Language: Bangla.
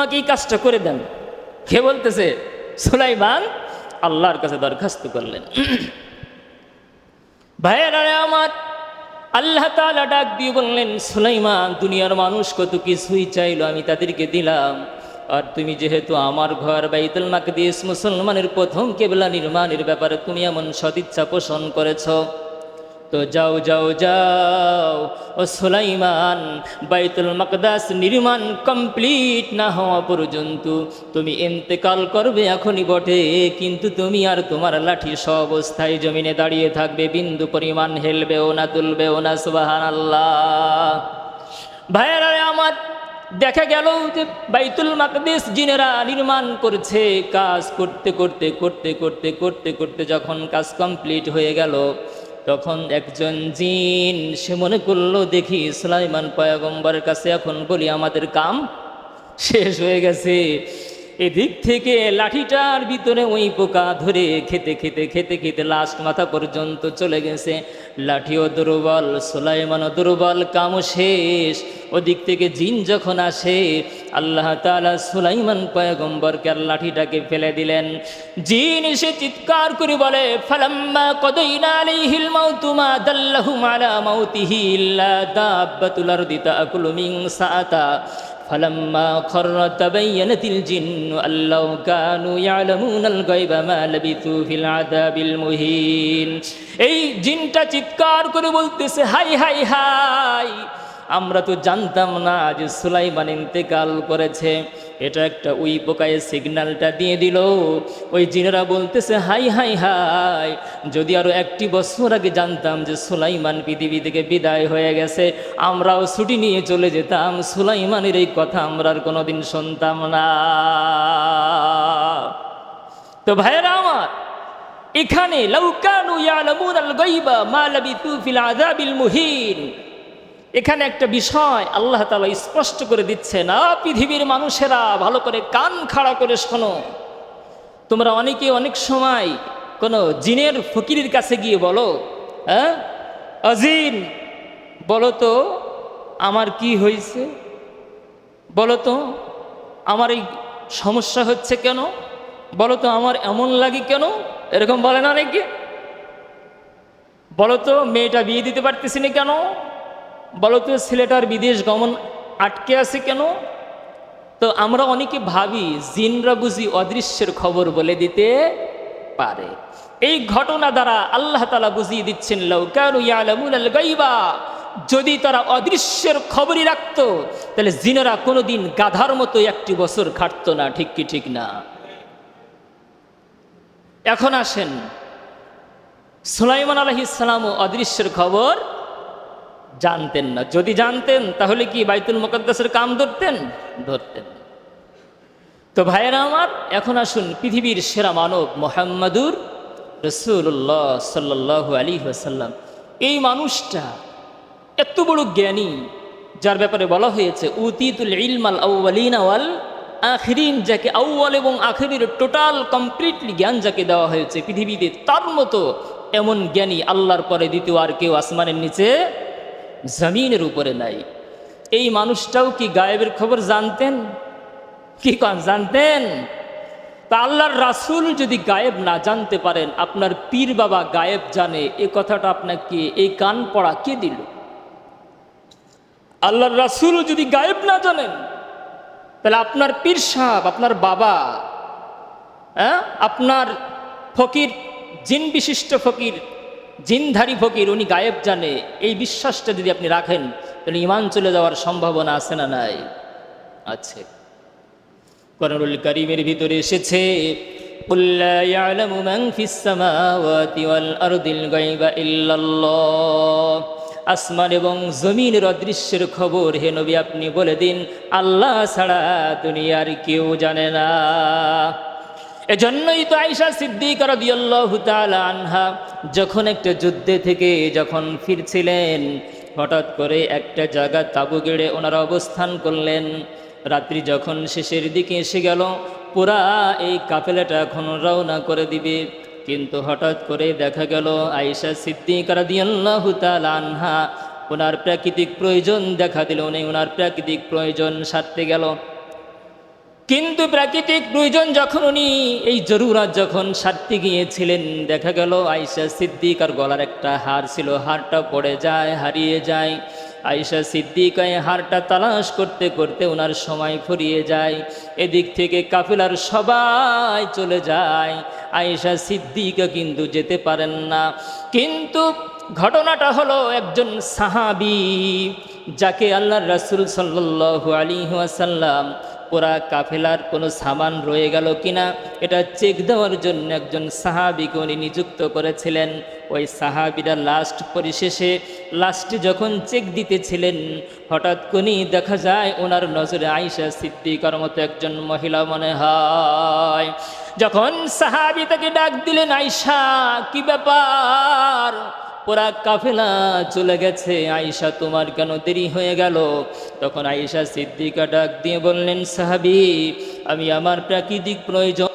আমাকে এই কাজটা করে দেন। কে বলতেছে? সুলাইমান আল্লাহর কাছে দরখাস্ত করলেন। ভাইয়েরা আমার, আল্লাহ তাআলা ডাক দিয়ে বললেন, সুলাইমান, দুনিয়ার মানুষ কত কিছুই চাইলো, আমি তাদেরকে দিলাম। আর তুমি যেহেতু আমার ঘর বাইতুল মাকদিস মুসলমানের প্রথম কিবলা নির্মাণের ব্যাপারে তুমি এমন সদিচ্ছা পোষণ করেছ, তো যাও যাও যাও ও সুলাইমান, বাইতুল মাকদাস নির্মাণ কমপ্লিট না হওয়া পর্যন্ত তুমি ইন্তেকাল করবে এখনই বটে, কিন্তু তুমি আর তোমার লাঠি অবস্থায় জমিনে দাঁড়িয়ে থাকবে, বিন্দু পরিমাণ হেলবেও না, তুলবেও না। সুবহানাল্লাহ। ভাইয়েরা আমার, দেখা গেল যে বাইতুল মাকদিস জিনেরা নির্মাণ করছে, কাজ করতে করতে করতে করতে করতে করতে যখন কাজ কমপ্লিট হয়ে গেল, তখন একজন জিন সে মনে করলো, দেখি সুলাইমান পয়গম্বরের কাছে এখন বলি আমাদের কাম শেষ হয়ে গেছে। এদিক থেকে লাঠিটার ভিতরে ওই পোকা ধরে খেতে খেতে খেতে খেতে লাস্ট মাথা পর্যন্ত চলে গেছে। লাঠিও দুর্বল, সুলাইমানও দুর্বল, কামও শেষ। ওদিক থেকে জিন যখন আসে, আল্লাহ তাআলা সুলাইমান পয়গম্বরকে আর লাঠিটাকে ফেলে দিলেন। জিন এসে চিৎকার করে বলে, ফালাম্মা কদাইনা আলাইহিল মাউতু মা দাল্লাহুম আলা মাউতিহি ইল্লা দাব্বাতুল আরদি তাকুলু মিন সাআতা ফালাম্মা খররা তাবায়্যানাতিল জিন্নু আল্লাউ কানু ইয়ালামুনাল গায়বা মা লাবিথু ফিল আযাবিল মুহিন। এই জিনটা চিৎকার করে বলতেছে, হাই হাই হাই, আমরা তো জানতাম না যে সুলাইমান ইন্তেকাল করেছে। এটা একটা উই পোকায় সিগন্যালটা দিয়ে দিল। ওই জিনেরা বলতেছে, হাই হাই হাই, যদি আরো 1টি বছর আগে জানতাম যে সুলাইমান পৃথিবী থেকে বিদায় হয়ে গেছে, আমরাও ছুটি নিয়ে চলে যেতাম, সুলাইমানের এই কথা আমরা আর কোনোদিন শুনতাম না। তো ভাইয়েরা আমার, এখানে লাউ কানু ইয়ালামুনাল গায়বা মা লাবিথু ফিল আযাবিল মুহিন, এখানে একটা বিষয় আল্লাহ তাআলা স্পষ্ট করে দিচ্ছে না। পৃথিবীর মানুষেরা ভালো করে কান খাড়া করে শোনো। তোমরা অনেকে অনেক সময় কোনো জিনের ফকিরের কাছে গিয়ে বলো, হ্যাঁ আজিন, বলো তো আমার কি হয়েছে, বলো তো আমার এই সমস্যা হচ্ছে কেন, বলো তো আমার এমন লাগে কেন, এরকম বলে না অনেকে। বলো তো মেয়েটা বিয়ে দিতে পারতেছি না কেন, বলো তো ছেলেটার বিদেশ গমন আটকে আছে কেন। তো আমরা অনেকে ভাবি জিনরা বুঝি অদৃশ্যের খবর বলে দিতে পারে। এই ঘটনা দ্বারা আল্লাহ তাআলা বুঝিয়ে দিচ্ছেন, লাউ কানু ইয়ালামুনাল গায়বা, যদি তারা অদৃশ্যের খবরই রাখতো, তাহলে জিনেরা কোনোদিন গাধার মতো 1টি বছর খাটতো না। ঠিক কি ঠিক না? এখন আসেন, সুলাইমান আলাইহিস সালামও অদৃশ্যের খবর জানতেন না। যদি জানতেন তাহলে কি বাইতুল মুকাদ্দাসের কাম ধরতেন? ধরতেন। তো ভাইয়েরা আমার, এখন আসুন পৃথিবীর সেরা মানব মুহাম্মাদুর রাসূলুল্লাহ সাল্লাল্লাহু আলাইহি ওয়াসাল্লাম, এই মানুষটা এত বড় জ্ঞানী, যার ব্যাপারে বলা হয়েছে উতিতুল ইলমাল আউয়ালিনা ওয়াল আখিরিন, যাকে আউয়াল এবং আখিরের টোটাল কমপ্লিটলি জ্ঞান যাকে দেওয়া হয়েছে, পৃথিবীতে তার মতো এমন জ্ঞানী আল্লাহর পরে দ্বিতীয় আর কেউ আসমানের নিচে জমিনের উপরে নাই। এই মানুষটাও কি গায়েবের খবর জানতেন? কি জানতেন? তা আল্লাহর রাসূল যদি গায়েব না জানতে পারেন, আপনার পীর বাবা গায়েব জানে, এ কথাটা আপনাকে এই কান পড়া কে দিল? আল্লাহর রাসূল যদি গায়েব না জানেন, তাহলে আপনার পীর সাহেব, আপনার বাবা, আপনার ফকির, জিন বিশিষ্ট ফকির, জিনধারী ফকির, উনি গায়েব জানে, এই বিশ্বাসটা যদি আপনি রাখেন, তাহলে ঈমান চলে যাওয়ার সম্ভাবনা আছে না নাই? আছে। কোরআনুল কারীমের ভিতরে এসেছে, কুল লা ইয়ালামু মান ফিস সামাওয়াতি ওয়াল আরদিল গায়বা ইল্লাল্লাহ, আসমান এবং জমিনের অদৃশ্যের খবর হে নবী আপনি বলে দিন, আল্লাহ ছাড়া দুনিয়ার কেউ জানে না। এজন্যই তো আয়েশা সিদ্দিকা রাদিয়াল্লাহু তাআলা আনহা যখন একটা যুদ্ধে থেকে যখন ফিরছিলেন, হঠাৎ করে একটা জায়গা তাঁবু গেড়ে ওনারা অবস্থান করলেন। রাত্রি যখন শেষের দিকে এসে গেল, পুরা এই কাফেলাটা এখন রওনা করে দিবে, কিন্তু হঠাৎ করে দেখা গেল আয়েশা সিদ্দিকা রাদিয়াল্লাহু তাআলা আনহা ওনার প্রাকৃতিক প্রয়োজন দেখা দিল, উনি ওনার প্রাকৃতিক প্রয়োজন সারতে গেল। কিন্তু প্রাকৃতিক প্রয়োজন যখন উনি এই জরুরত যখন সারতে গিয়েছিলেন, দেখা গেল আয়েশা সিদ্দিকার গলার একটা হার ছিল, হারটা পড়ে যায়, হারিয়ে যায়। আয়েশা সিদ্দিকা এই হারটা তালাশ করতে করতে ওনার সময় ফুরিয়ে যায়। এদিক থেকে কাফেলার সবাই চলে যায়, আয়েশা সিদ্দিকা কিন্তু যেতে পারেন না। কিন্তু ঘটনাটা হলো একজন সাহাবী, যাকে আল্লাহর রাসূল সাল্লাল্লাহু আলাইহি ওয়াসাল্লাম পুরা কাফেলার কোনো সামান রয়ে গেল কিনা এটা চেক দেওয়ার জন্য একজন সাহাবীকে উনি নিযুক্ত করেছিলেন। ওই সাহাবীরা পরিশেষে লাস্টে যখন চেক দিতেছিলেন, হঠাৎ করে দেখা যায় ওনার নজরে আয়েশা সিদ্দিকার মতো একজন মহিলা মনে হয়। যখন সাহাবী তাকে ডাক দিলেন, আয়েশা কি ব্যাপার, পুরা কাফেলা চলে গেছে, আয়েশা তোমার কেন দেরি হয়ে গেল? তখন আয়েশা সিদ্দিকা ডাক দিয়ে বললেন, সাহাবী, আমি আমার প্রাকৃতিক প্রয়োজন